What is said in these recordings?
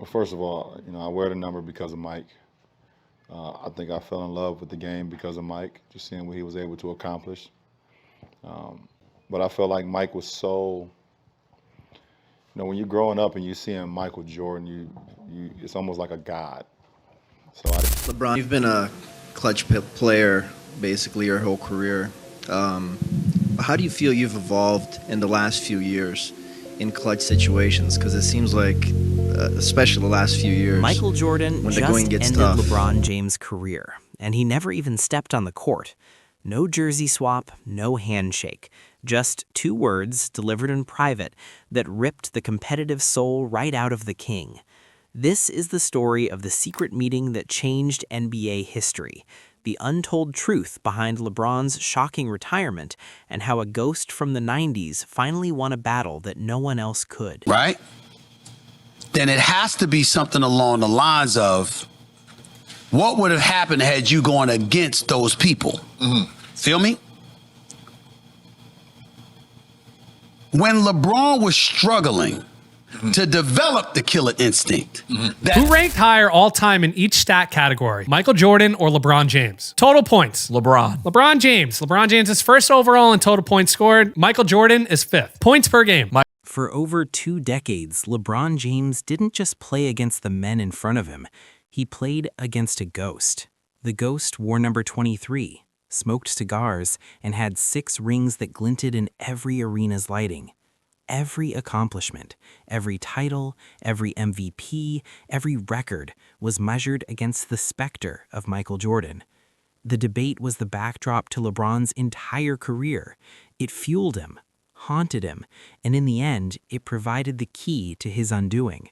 Well, first of all, I wear the number because of Mike. I think I fell in love with the game because of Mike, just seeing what he was able to accomplish. Um, but I felt like Mike was so, when you're growing up and you're seeing Michael Jordan, it's almost like a god. So LeBron, you've been a clutch player basically your whole career. Um, how do you feel you've evolved in the last few years in clutch situations? Because it seems like, especially the last few years, Michael Jordan when the just going gets ended tough. LeBron James' career, and he never even stepped on the court. No jersey swap, no handshake. Just two words delivered in private that ripped the competitive soul right out of the king. This is the story of the secret meeting that changed NBA history, the untold truth behind LeBron's shocking retirement, and how a ghost from the 90s finally won a battle that no one else could. Right? Then it has to be something along the lines of, what would have happened had you gone against those people? Feel me? When LeBron was struggling to develop the killer instinct. Who ranked higher all time in each stat category? Michael Jordan or LeBron James? Total points. LeBron. LeBron James. LeBron James is first overall in total points scored. Michael Jordan is fifth. Points per game. For over 2 decades, LeBron James didn't just play against the men in front of him. He played against a ghost. The ghost wore number 23, smoked cigars, and had 6 rings that glinted in every arena's lighting. Every accomplishment, every title, every MVP, every record was measured against the specter of Michael Jordan. The debate was the backdrop to LeBron's entire career. It fueled him, haunted him, and in the end, it provided the key to his undoing.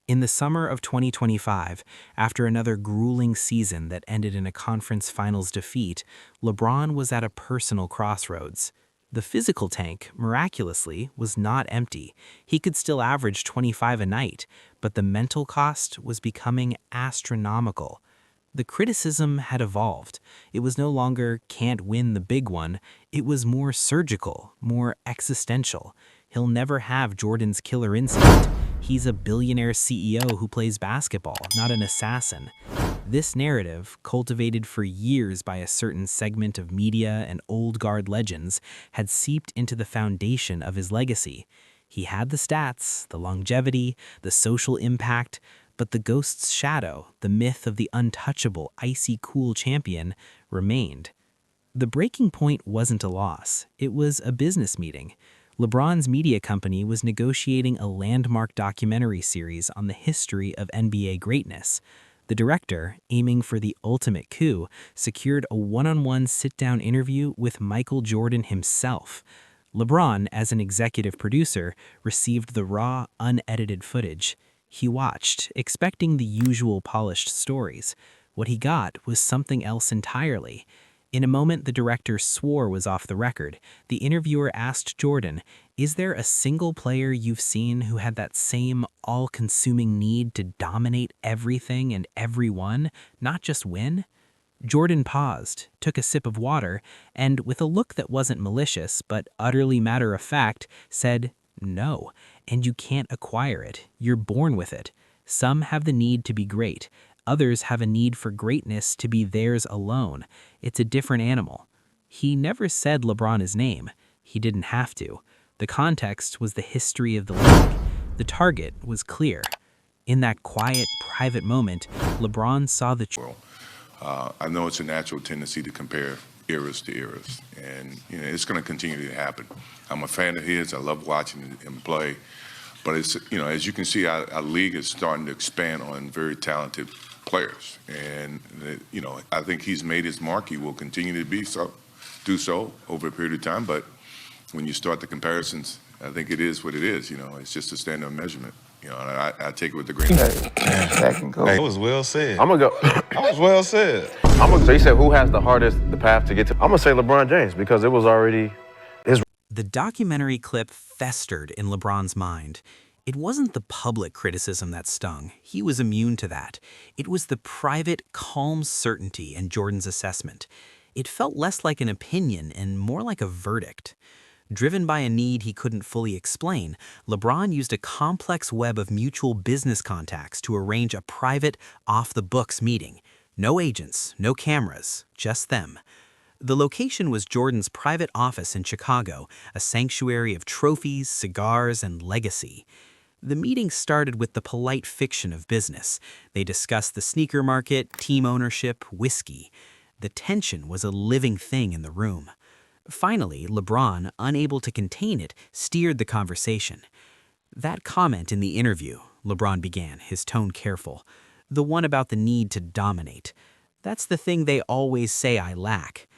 In the summer of 2025, after another grueling season that ended in a conference finals defeat, LeBron was at a personal crossroads. The physical tank, miraculously, was not empty. He could still average 25 a night, but the mental cost was becoming astronomical. The criticism had evolved. It was no longer "can't win the big one." It was more surgical, more existential. He'll never have Jordan's killer instinct. He's a billionaire CEO who plays basketball, not an assassin. This narrative, cultivated for years by a certain segment of media and old guard legends, had seeped into the foundation of his legacy. He had the stats, the longevity, the social impact, but the ghost's shadow, the myth of the untouchable, icy cool champion, remained. The breaking point wasn't a loss. It was a business meeting. LeBron's media company was negotiating a landmark documentary series on the history of NBA greatness. The director, aiming for the ultimate coup, secured a one-on-one sit-down interview with Michael Jordan himself. LeBron, as an executive producer, received the raw, unedited footage. He watched, expecting the usual polished stories. What he got was something else entirely. In a moment the director swore was off the record, the interviewer asked Jordan, "Is there a single player you've seen who had that same all-consuming need to dominate everything and everyone, not just win?" Jordan paused, took a sip of water, and with a look that wasn't malicious but utterly matter-of-fact, said, "No, and you can't acquire it. You're born with it. Some have the need to be great. Others have a need for greatness to be theirs alone. It's a different animal." He never said LeBron's name. He didn't have to. The context was the history of the league. The target was clear. In that quiet, private moment, LeBron saw the truth. I know it's a natural tendency to compare eras to eras, and it's going to continue to happen. I'm a fan of his. I love watching him play, but it's as you can see, our league is starting to expand on very talented players, and I think he's made his mark. He will continue to do so over a period of time. But when you start the comparisons, I think it is what it is. It's just a standard of measurement. And I take it with the grain of salt. That can go. Hey, that was well said. I'm gonna go. That was well said. So you said who has the path to get to? I'm gonna say LeBron James because it was already his. The documentary clip festered in LeBron's mind. It wasn't the public criticism that stung. He was immune to that. It was the private, calm certainty in Jordan's assessment. It felt less like an opinion and more like a verdict. Driven by a need he couldn't fully explain, LeBron used a complex web of mutual business contacts to arrange a private, off-the-books meeting. No agents, no cameras, just them. The location was Jordan's private office in Chicago, a sanctuary of trophies, cigars, and legacy. The meeting started with the polite fiction of business. They discussed the sneaker market, team ownership, whiskey. The tension was a living thing in the room. Finally, LeBron, unable to contain it, steered the conversation. "That comment in the interview," LeBron began, his tone careful, "the one about the need to dominate. That's the thing they always say I lack."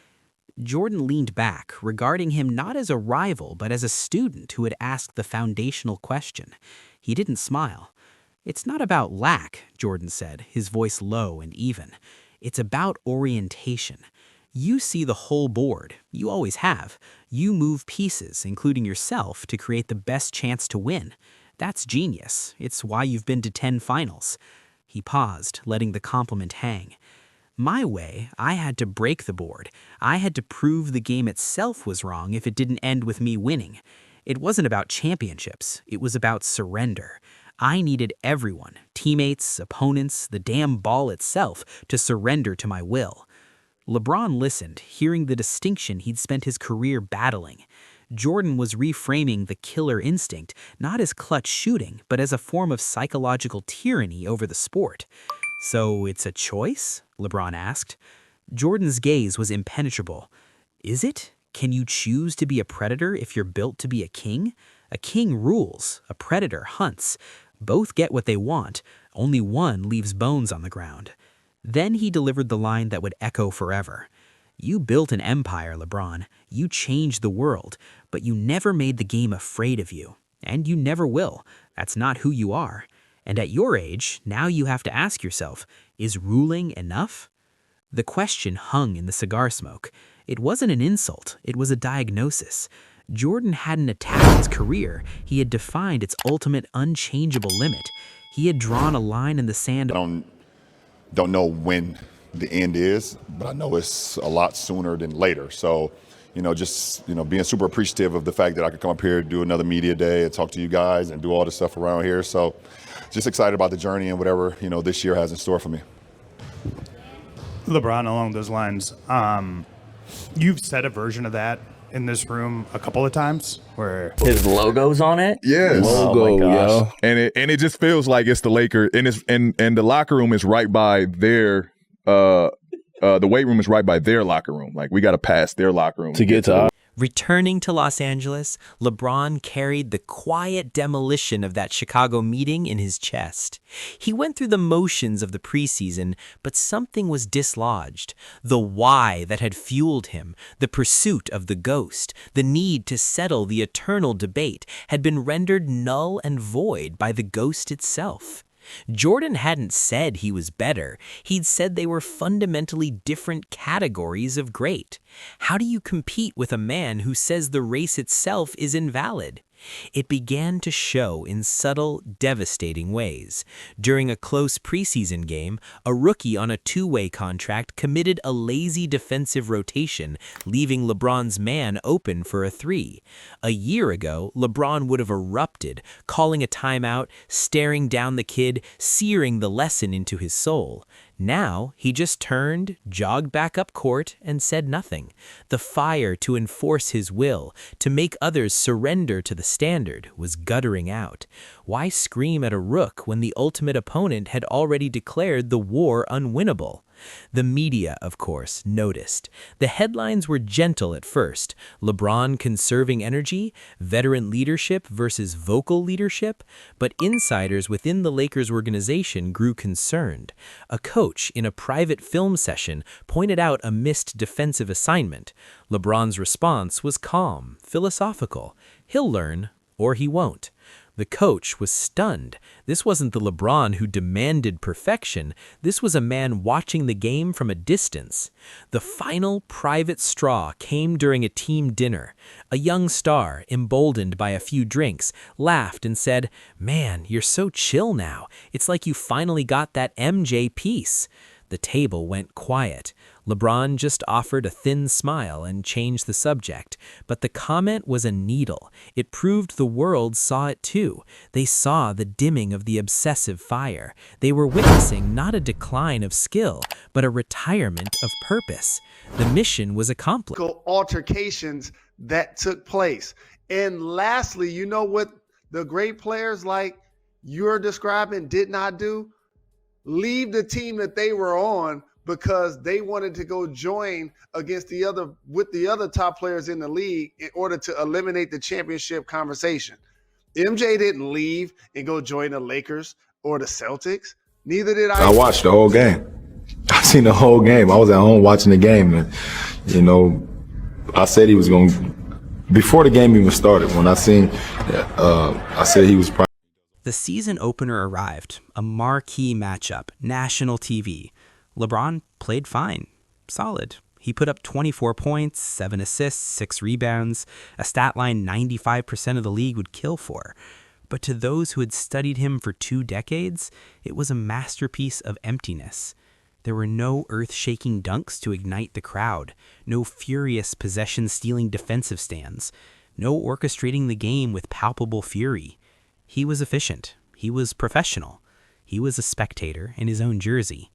Jordan leaned back, regarding him not as a rival but as a student who had asked the foundational question. He didn't smile. "It's not about lack," Jordan said, his voice low and even. "It's about orientation. You see the whole board. You always have. You move pieces, including yourself, to create the best chance to win. That's genius. It's why you've been to 10 finals." He paused, letting the compliment hang. "My way, I had to break the board. I had to prove the game itself was wrong if it didn't end with me winning. It wasn't about championships. It was about surrender. I needed everyone, teammates, opponents, the damn ball itself, to surrender to my will." LeBron listened, hearing the distinction he'd spent his career battling. Jordan was reframing the killer instinct, not as clutch shooting, but as a form of psychological tyranny over the sport. "So it's a choice?" LeBron asked. Jordan's gaze was impenetrable. "Is it? Can you choose to be a predator if you're built to be a king? A king rules, a predator hunts. Both get what they want, only one leaves bones on the ground." Then he delivered the line that would echo forever. "You built an empire, LeBron. You changed the world, but you never made the game afraid of you. And you never will. That's not who you are. And at your age, now you have to ask yourself, is ruling enough?" The question hung in the cigar smoke. It wasn't an insult, it was a diagnosis. Jordan hadn't attacked his career, he had defined its ultimate unchangeable limit. He had drawn a line in the sand. Don't know when the end is, but I know it's a lot sooner than later. So, just being super appreciative of the fact that I could come up here, do another media day, and talk to you guys, and do all this stuff around here. So, just excited about the journey and whatever this year has in store for me. LeBron, along those lines, you've said a version of that in this room a couple of times where his logo's on it. Yes. Logo, yo. And it just feels like it's the Lakers, and the locker room is right by their the weight room is right by their locker room. Like, we got to pass their locker room to get to. Returning to Los Angeles, LeBron carried the quiet demolition of that Chicago meeting in his chest. He went through the motions of the preseason, but something was dislodged. The why that had fueled him, the pursuit of the ghost, the need to settle the eternal debate, had been rendered null and void by the ghost itself. Jordan hadn't said he was better. He'd said they were fundamentally different categories of great. How do you compete with a man who says the race itself is invalid? It began to show in subtle, devastating ways. During a close preseason game, a rookie on a two-way contract committed a lazy defensive rotation, leaving LeBron's man open for a three. A year ago, LeBron would have erupted, calling a timeout, staring down the kid, searing the lesson into his soul. Now, he just turned, jogged back up court, and said nothing. The fire to enforce his will, to make others surrender to the standard, was guttering out. Why scream at a rook when the ultimate opponent had already declared the war unwinnable? The media, of course, noticed. The headlines were gentle at first. LeBron conserving energy, veteran leadership versus vocal leadership. But insiders within the Lakers organization grew concerned. A coach in a private film session pointed out a missed defensive assignment. LeBron's response was calm, philosophical. He'll learn, or he won't. The coach was stunned. This wasn't the LeBron who demanded perfection. This was a man watching the game from a distance. The final private straw came during a team dinner. A young star, emboldened by a few drinks, laughed and said, "Man, you're so chill now. It's like you finally got that MJ piece." The table went quiet. LeBron just offered a thin smile and changed the subject, but the comment was a needle. It proved the world saw it too. They saw the dimming of the obsessive fire. They were witnessing not a decline of skill, but a retirement of purpose. The mission was accomplished. Altercations that took place. And lastly, you know what the great players like you're describing did not do? Leave the team that they were on because they wanted to go join against the other top players in the league in order to eliminate the championship conversation. MJ didn't leave and go join the Lakers or the Celtics. Neither did I. I watched the whole game. I seen the whole game. I was at home watching the game, and I said he was going to. Before the game even started, when I seen, I said he was probably. The season opener arrived, a marquee matchup, national TV. LeBron played fine, solid. He put up 24 points, 7 assists, 6 rebounds, a stat line 95% of the league would kill for. But to those who had studied him for 2 decades, it was a masterpiece of emptiness. There were no earth-shaking dunks to ignite the crowd, no furious possession-stealing defensive stands, no orchestrating the game with palpable fury. He was efficient. He was professional. He was a spectator in his own jersey.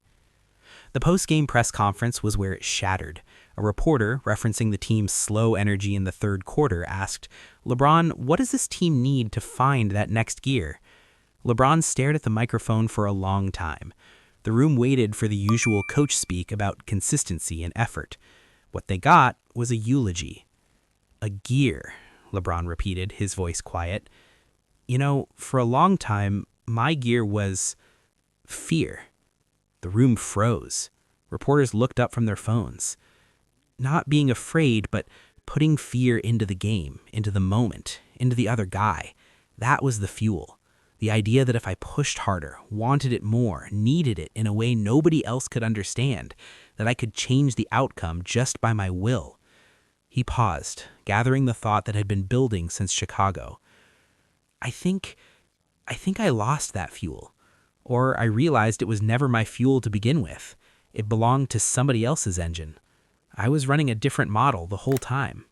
The post-game press conference was where it shattered. A reporter, referencing the team's slow energy in the third quarter, asked, "LeBron, what does this team need to find that next gear?" LeBron stared at the microphone for a long time. The room waited for the usual coach speak about consistency and effort. What they got was a eulogy. "A gear," LeBron repeated, his voice quiet. For a long time, my gear was fear." The room froze. Reporters looked up from their phones. Not being afraid, but putting fear into the game, into the moment, into the other guy. That was the fuel. The idea that if I pushed harder, wanted it more, needed it in a way nobody else could understand, that I could change the outcome just by my will. He paused, gathering the thought that had been building since Chicago. I think I lost that fuel. Or I realized it was never my fuel to begin with. It belonged to somebody else's engine. I was running a different model the whole time.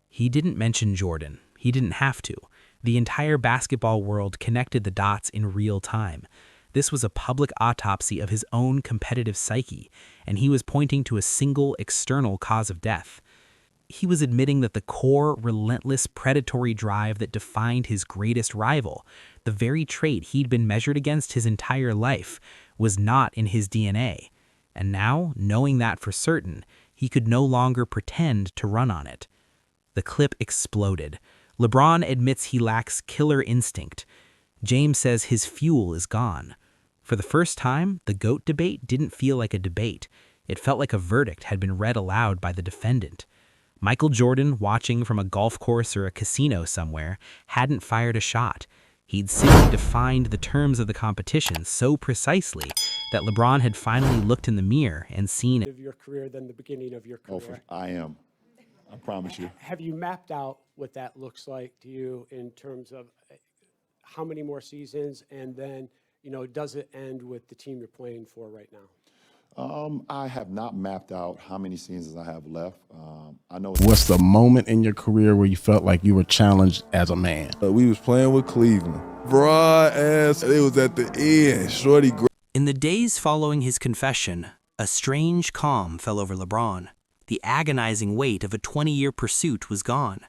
He didn't mention Jordan. He didn't have to. The entire basketball world connected the dots in real time. This was a public autopsy of his own competitive psyche, and he was pointing to a single external cause of death. He was admitting that the core, relentless, predatory drive that defined his greatest rival, the very trait he'd been measured against his entire life, was not in his DNA. And now, knowing that for certain, he could no longer pretend to run on it. The clip exploded. LeBron admits he lacks killer instinct. James says his fuel is gone. For the first time, the GOAT debate didn't feel like a debate. It felt like a verdict had been read aloud by the defendant. Michael Jordan, watching from a golf course or a casino somewhere, hadn't fired a shot. He'd simply defined the terms of the competition so precisely that LeBron had finally looked in the mirror and seen it. Of your career than the beginning of your career. I am. I promise you. Have you mapped out what that looks like to you in terms of how many more seasons, and then, does it end with the team you're playing for right now? I have not mapped out how many seasons I have left. I know. What's the moment in your career where you felt like you were challenged as a man? We was playing with Cleveland. Broad ass. It was at the end. Shorty. In the days following his confession, a strange calm fell over LeBron. The agonizing weight of a 20-year pursuit was gone.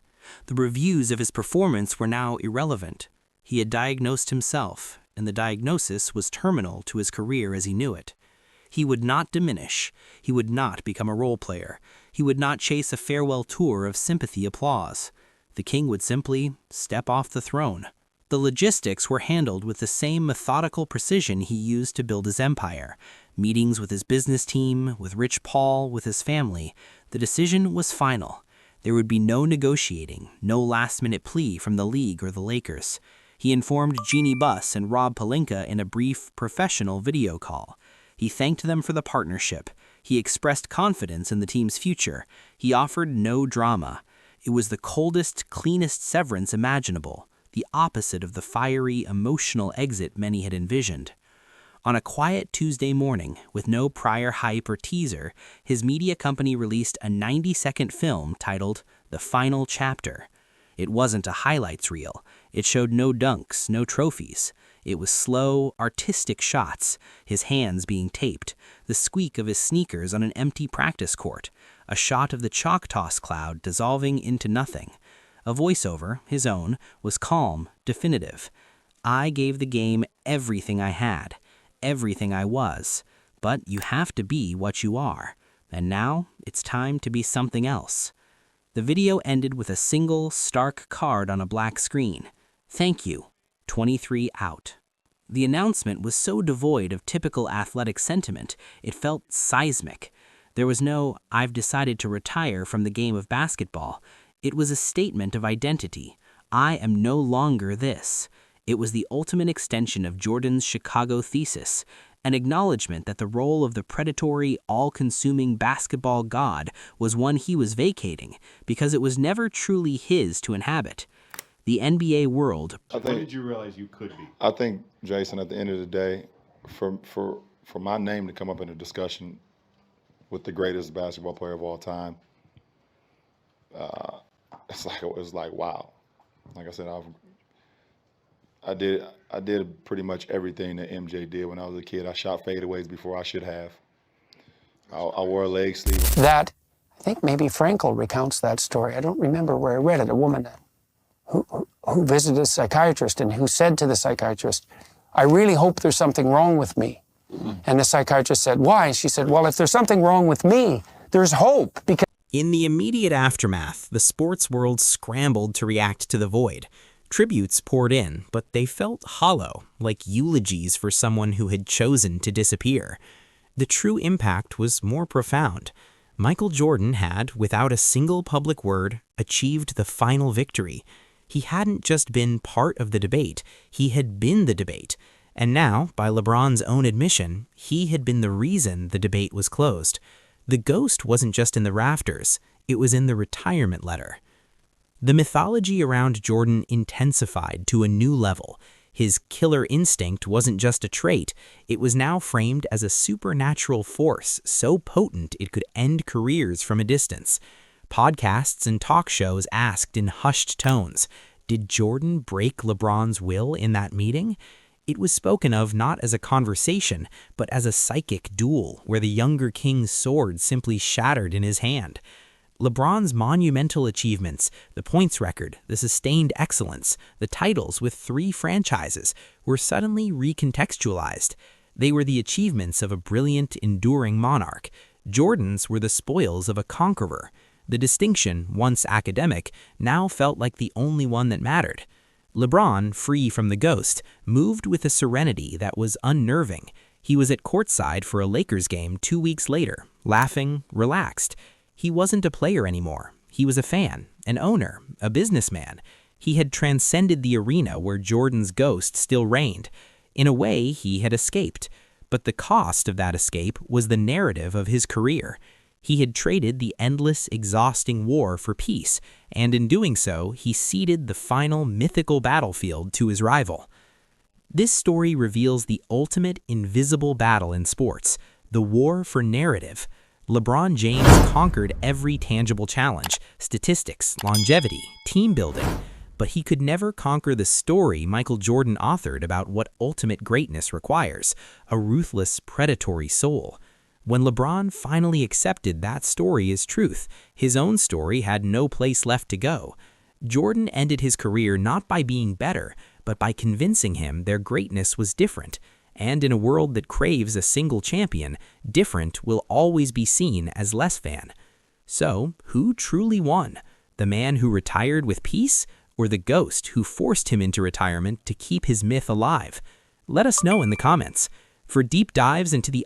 The reviews of his performance were now irrelevant. He had diagnosed himself, and the diagnosis was terminal to his career as he knew it. He would not diminish. He would not become a role player. He would not chase a farewell tour of sympathy applause. The king would simply step off the throne. The logistics were handled with the same methodical precision he used to build his empire. Meetings with his business team, with Rich Paul, with his family. The decision was final. There would be no negotiating, no last-minute plea from the league or the Lakers. He informed Jeannie Buss and Rob Pelinka in a brief, professional video call. He thanked them for the partnership. He expressed confidence in the team's future. He offered no drama. It was the coldest, cleanest severance imaginable, the opposite of the fiery, emotional exit many had envisioned. On a quiet Tuesday morning, with no prior hype or teaser, his media company released a 90-second film titled The Final Chapter. It wasn't a highlights reel. It showed no dunks, no trophies. It was slow, artistic shots, his hands being taped, the squeak of his sneakers on an empty practice court, a shot of the chalk toss cloud dissolving into nothing. A voiceover, his own, was calm, definitive. I gave the game everything I had, everything I was, but you have to be what you are, and now it's time to be something else. The video ended with a single, stark card on a black screen. Thank you. 23 out. The announcement was so devoid of typical athletic sentiment, it felt seismic. There was no, "I've decided to retire from the game of basketball." It was a statement of identity. I am no longer this. It was the ultimate extension of Jordan's Chicago thesis, an acknowledgement that the role of the predatory, all-consuming basketball god was one he was vacating because it was never truly his to inhabit. The NBA world. When did you realize you could be? I think, Jason, at the end of the day, for my name to come up in a discussion with the greatest basketball player of all time, it's like wow. Like I said, I did pretty much everything that MJ did when I was a kid. I shot fadeaways before I should have. I wore a leg sleeve. That, I think maybe Frankel recounts that story. I don't remember where I read it. A woman who visited a psychiatrist and who said to the psychiatrist, "I really hope there's something wrong with me." And the psychiatrist said, "Why?" She said, "Well, if there's something wrong with me, there's hope." Because in the immediate aftermath, the sports world scrambled to react to the void. Tributes poured in, but they felt hollow, like eulogies for someone who had chosen to disappear. The true impact was more profound. Michael Jordan had, without a single public word, achieved the final victory. He hadn't just been part of the debate, he had been the debate. And now, by LeBron's own admission, he had been the reason the debate was closed. The ghost wasn't just in the rafters, it was in the retirement letter. The mythology around Jordan intensified to a new level. His killer instinct wasn't just a trait, it was now framed as a supernatural force so potent it could end careers from a distance. Podcasts and talk shows asked in hushed tones, did Jordan break LeBron's will in that meeting? It was spoken of not as a conversation, but as a psychic duel where the younger king's sword simply shattered in his hand. LeBron's monumental achievements, the points record, the sustained excellence, the titles with 3 franchises, were suddenly recontextualized. They were the achievements of a brilliant, enduring monarch. Jordan's were the spoils of a conqueror. The distinction, once academic, now felt like the only one that mattered. LeBron, free from the ghost, moved with a serenity that was unnerving. He was at courtside for a Lakers game 2 weeks later, laughing, relaxed. He wasn't a player anymore. He was a fan, an owner, a businessman. He had transcended the arena where Jordan's ghost still reigned. In a way, he had escaped. But the cost of that escape was the narrative of his career. He had traded the endless, exhausting war for peace, and in doing so, he ceded the final mythical battlefield to his rival. This story reveals the ultimate invisible battle in sports, the war for narrative. LeBron James conquered every tangible challenge, statistics, longevity, team building, but he could never conquer the story Michael Jordan authored about what ultimate greatness requires, a ruthless, predatory soul. When LeBron finally accepted that story as truth, his own story had no place left to go. Jordan ended his career not by being better, but by convincing him their greatness was different. And in a world that craves a single champion, different will always be seen as less than. So, who truly won? The man who retired with peace, or the ghost who forced him into retirement to keep his myth alive? Let us know in the comments. For deep dives into the